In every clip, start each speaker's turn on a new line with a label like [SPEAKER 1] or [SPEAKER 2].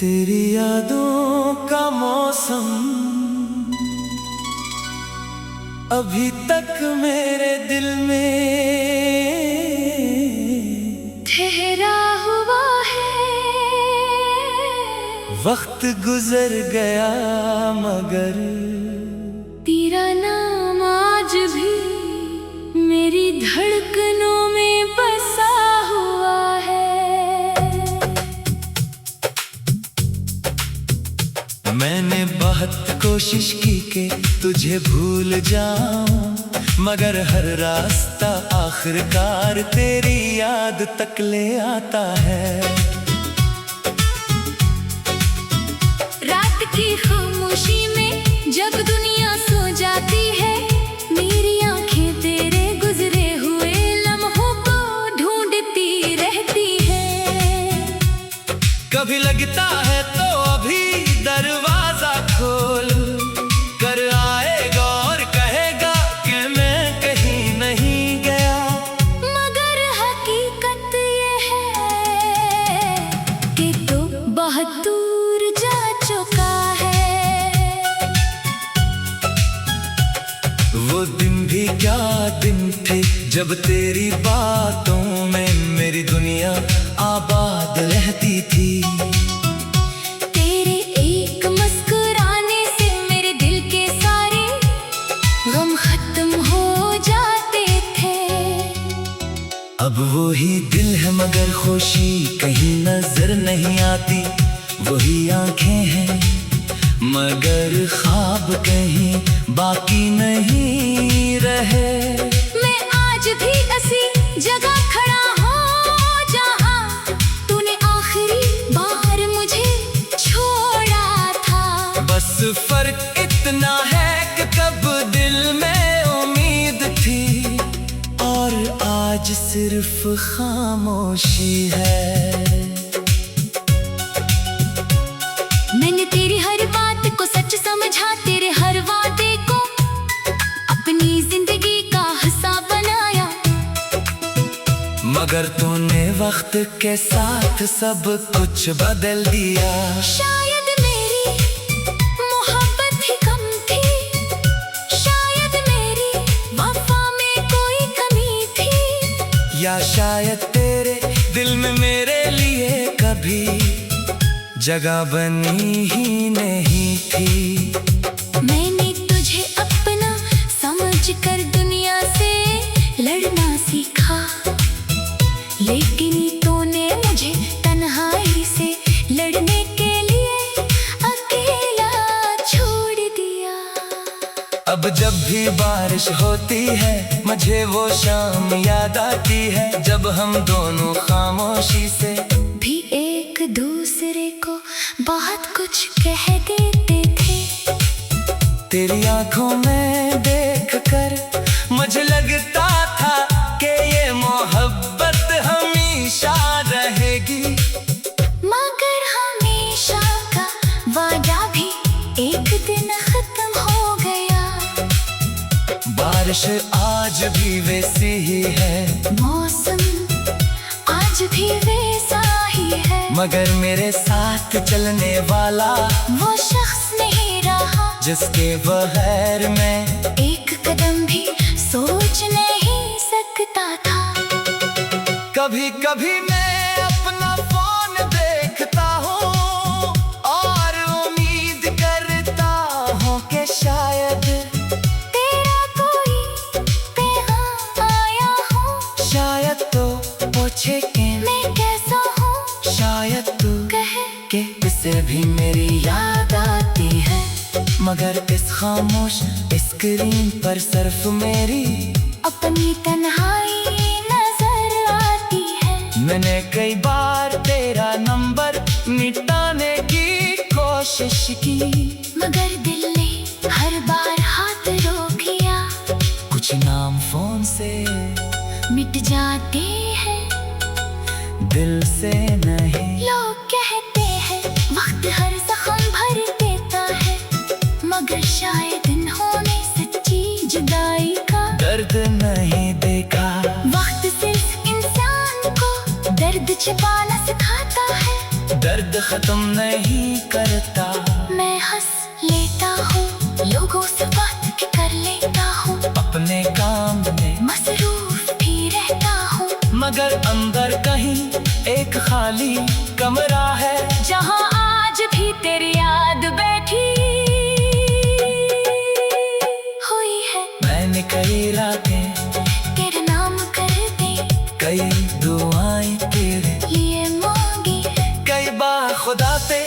[SPEAKER 1] तेरी यादों का मौसम अभी तक मेरे दिल में
[SPEAKER 2] ठहरा हुआ है।
[SPEAKER 1] वक्त गुजर गया मगर
[SPEAKER 2] तेरा नाम आज भी मेरी धड़कनों में बसा हुआ है।
[SPEAKER 1] मैंने बहुत कोशिश की कि तुझे भूल जाऊं, मगर हर रास्ता आखिरकार तेरी याद तक ले आता है।
[SPEAKER 2] रात की खामोशी में जब दुनिया सो जाती है, मेरी आंखें तेरे गुजरे हुए लम्हों को ढूंढती रहती है।
[SPEAKER 1] कभी लगता है तो अभी दरवाजा खोल कर आएगा और कहेगा कि मैं कहीं नहीं गया,
[SPEAKER 2] मगर हकीकत ये है कि तू बहुत दूर जा चुका है।
[SPEAKER 1] वो दिन भी क्या दिन थे जब तेरी बातों में मेरी दुनिया आबाद रहती थी।
[SPEAKER 2] तेरे एक मुस्कुराने से मेरे दिल के सारे गम खत्म हो जाते थे।
[SPEAKER 1] अब वो ही दिल है मगर खुशी कहीं नजर नहीं आती, वही आंखें हैं मगर ख्वाब कहीं बाकी नहीं रहे।
[SPEAKER 2] मैं आज भी ऐसी जगह खड़ा हूँ जहाँ तूने आखिरी बार मुझे छोड़ा था।
[SPEAKER 1] बस फर्क इतना है कि तब दिल में उम्मीद थी और आज सिर्फ खामोशी है।
[SPEAKER 2] मैंने तेरी हर बात को सच समझा, तेरे हर वादे को अपनी जिंदगी का हिस्सा बनाया,
[SPEAKER 1] मगर तूने वक्त के साथ सब कुछ बदल दिया।
[SPEAKER 2] शायद मेरी मोहब्बत ही कम थी, शायद मेरी वफा में कोई कमी थी,
[SPEAKER 1] या शायद तेरे दिल में मेरे लिए कभी जगह बनी ही नहीं थी।
[SPEAKER 2] मैंने तुझे अपना समझकर दुनिया से लड़ना सीखा, लेकिन तूने मुझे तन्हाई से लड़ने के लिए अकेला छोड़ दिया।
[SPEAKER 1] अब जब भी बारिश होती है मुझे वो शाम याद आती है, जब हम दोनों खामोशी से
[SPEAKER 2] भी एक दूसरे को बहुत कुछ कह देते थे।
[SPEAKER 1] तेरी आंखों में देखकर मुझे लगता था कि ये मोहब्बत हमेशा रहेगी,
[SPEAKER 2] मगर हमेशा का वादा भी एक दिन खत्म हो गया।
[SPEAKER 1] बारिश आज भी वैसी ही है,
[SPEAKER 2] मौसम आज भी वैसा ही है,
[SPEAKER 1] मगर मेरे साथ चलने वाला
[SPEAKER 2] वो शख्स नहीं रहा
[SPEAKER 1] जिसके बगैर मैं
[SPEAKER 2] एक कदम भी सोच नहीं सकता था।
[SPEAKER 1] कभी कभी मैं अपना फोन देखता हूँ और उम्मीद करता हूँ कि शायद
[SPEAKER 2] तेरा कोई पैगाम आया हो,
[SPEAKER 1] शायद तो पूछे कि
[SPEAKER 2] मैं कैसा हूँ,
[SPEAKER 1] शायद तू
[SPEAKER 2] कहे
[SPEAKER 1] कि इसे भी मेरी याद आती है, मगर इस खामोश स्क्रीन पर सिर्फ मेरी
[SPEAKER 2] अपनी तन्हाई नजर आती है।
[SPEAKER 1] मैंने कई बार तेरा नंबर मिटाने की कोशिश की,
[SPEAKER 2] मगर दिल ने हर बार हाथ रोक लिया।
[SPEAKER 1] कुछ नाम फोन से
[SPEAKER 2] मिट जाते हैं,
[SPEAKER 1] दिल से नहीं।
[SPEAKER 2] लोग कहते हैं वक्त हर जख्म भर देता है, मगर शायद इन्होंने सच्ची जुदाई का
[SPEAKER 1] दर्द नहीं देखा।
[SPEAKER 2] वक्त सिर्फ इंसान को दर्द छिपाना सिखाता है।
[SPEAKER 1] दर्द खत्म नहीं करता।
[SPEAKER 2] मैं हंस लेता हूँ, लोगों से बात कर लेता हूँ,
[SPEAKER 1] अपने काम में
[SPEAKER 2] मसरूफ भी रहता हूँ,
[SPEAKER 1] मगर अंदर कहीं एक खाली कमरा है,
[SPEAKER 2] जहाँ आज भी तेरी याद बैठी हुई है।
[SPEAKER 1] मैंने कई रातें
[SPEAKER 2] तेरे नाम कर दी,
[SPEAKER 1] कई दुआएं तेरे
[SPEAKER 2] लिए मांगी,
[SPEAKER 1] कई बार खुदा से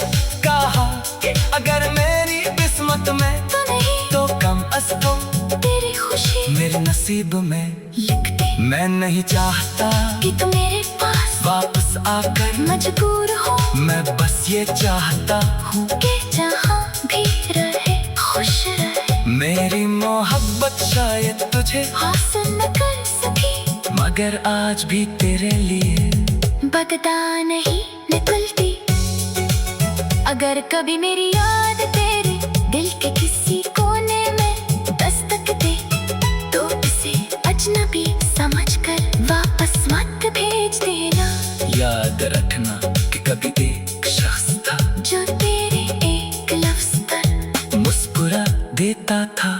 [SPEAKER 1] कहा कि अगर मेरी किस्मत में
[SPEAKER 2] तो नहीं
[SPEAKER 1] तो कम अस कम
[SPEAKER 2] तेरी खुशी
[SPEAKER 1] मेरे नसीब में
[SPEAKER 2] लिख दे
[SPEAKER 1] मैं नहीं चाहता
[SPEAKER 2] कि तू मेरे पास
[SPEAKER 1] वापस आकर
[SPEAKER 2] मजबूर हो।
[SPEAKER 1] मैं बस ये चाहता हूँ
[SPEAKER 2] कि जहाँ भी रहे खुश रहे।
[SPEAKER 1] मेरी मोहब्बत शायद तुझे
[SPEAKER 2] हासिल न कर सकी,
[SPEAKER 1] मगर आज भी तेरे लिए
[SPEAKER 2] बददा नहीं निकलती। अगर कभी मेरी याद तेरे दिल के किसी कोने में दस्तक दे, तो इसे अजनबी समझकर वापस मत भेज देना।
[SPEAKER 1] याद रखना कि कभी एक शख्स था
[SPEAKER 2] जो तेरे एक लफ्ज पर
[SPEAKER 1] मुस्कुरा देता था,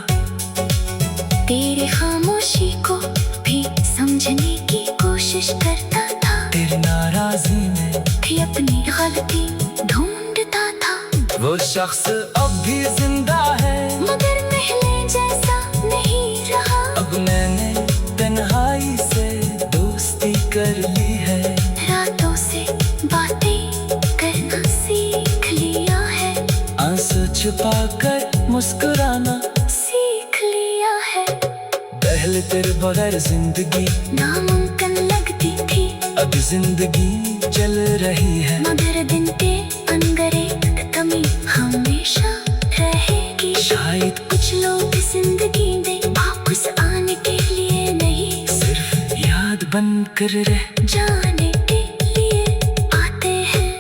[SPEAKER 2] तेरे खामोशी को भी समझने की कोशिश करता था,
[SPEAKER 1] तेरी नाराजगी में
[SPEAKER 2] भी अपनी गलती ढूंढता था।
[SPEAKER 1] वो शख्स अब भी जिंदा है,
[SPEAKER 2] मगर पहले जैसा नहीं रहा।
[SPEAKER 1] अब मैंने तन्हाई से दोस्ती कर ली है,
[SPEAKER 2] रातों से बातें करना सीख लिया है,
[SPEAKER 1] आंसू छुपाकर मुस्कुराना
[SPEAKER 2] सीख लिया है।
[SPEAKER 1] पहले तेरे बगैर जिंदगी
[SPEAKER 2] नामुमकिन लगती थी,
[SPEAKER 1] अब जिंदगी चल रही है,
[SPEAKER 2] मगर दिन के अंदर एक कमी हमेशा रहेगी।
[SPEAKER 1] शायद
[SPEAKER 2] कुछ लोग जिंदगी में वापस आने के लिए नहीं,
[SPEAKER 1] सिर्फ याद बन कर रह
[SPEAKER 2] जाने के लिए आते हैं।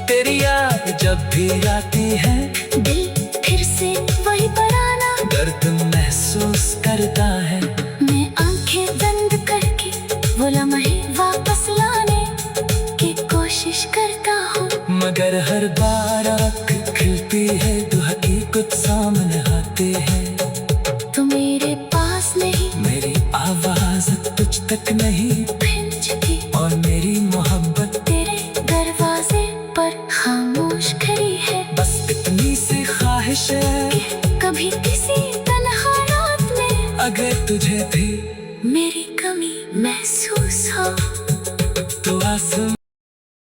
[SPEAKER 1] तेरी याद जब भी आती है,
[SPEAKER 2] दिल फिर से वही पुराना
[SPEAKER 1] दर्द महसूस करता है।
[SPEAKER 2] मैं आंखें बंद करके वो लम्हे वापस लाने की कोशिश करता हूँ,
[SPEAKER 1] मगर हर बार आँख खिलती है तो हकीकत सामने आती है।
[SPEAKER 2] तू मेरे पास नहीं,
[SPEAKER 1] मेरी आवाज तुझ तक नहीं